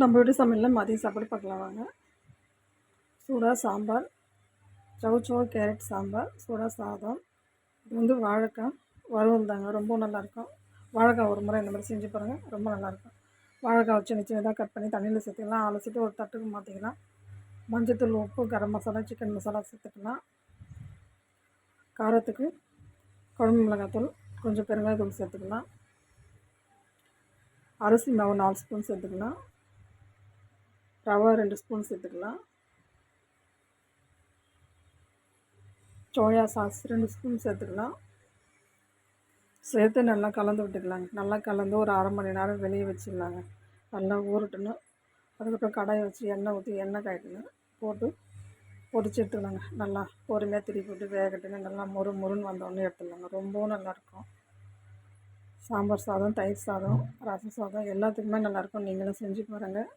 நம்ம வீட்டு சமையலில் மதிய சாப்பாடு பார்க்கலாம் வாங்க. சூடாக சாம்பார், சவுச்சவு கேரட் சாம்பார், சூடாக சாதம். இது வாழைக்காய் வறுவல் தாங்க, ரொம்ப நல்லாயிருக்கும். வாழைக்காய் ஒரு முறை இந்த மாதிரி செஞ்சு பாருங்கள், ரொம்ப நல்லாயிருக்கும். வாழைக்காய் சின்ன சின்னதாக கட் பண்ணி தண்ணியில் சேர்த்துக்கலாம், அலசிட்டு ஒரு தட்டுக்கு மாற்றிக்கலாம். மஞ்சத்தூள், உப்பு, கரம் மசாலா, சிக்கன் மசாலா சேர்த்துக்கலாம். காரத்துக்கு குழம்பு மிளகாத்தூள், கொஞ்சம் பெருங்காயத்தூள் சேர்த்துக்கலாம். அரிசி மாவு 4 ஸ்பூன் சேர்த்துக்கலாம். ரவா 2 ஸ்பூன் சேர்த்துக்கலாம். சோயா சாஸ் 2 ஸ்பூன் சேர்த்துக்கலாம். சேர்த்து நல்லா கலந்து விட்டுக்கலாங்க. நல்லா கலந்து ஒரு அரை மணி நேரம் வெளியே வச்சிடலாங்க. நல்லா ஊறட்டணும். அதுக்கப்புறம் கடாயை வச்சு எண்ணெய் ஊற்றி எண்ணெய் காய்ட்டணும், போட்டு பொரிச்சு எடுத்துக்கலாங்க. நல்லா பொறுமையாக திருப்பி போட்டு வேகட்டுன்னு நல்லா முறுன்னு வந்தோடனே எடுத்துடலாங்க. ரொம்பவும் நல்லாயிருக்கும். சாம்பார் சாதம், தயிர் சாதம், ரசம் சாதம் எல்லாத்துக்குமே நல்லாயிருக்கும். நீங்களும் செஞ்சு பாருங்கள்.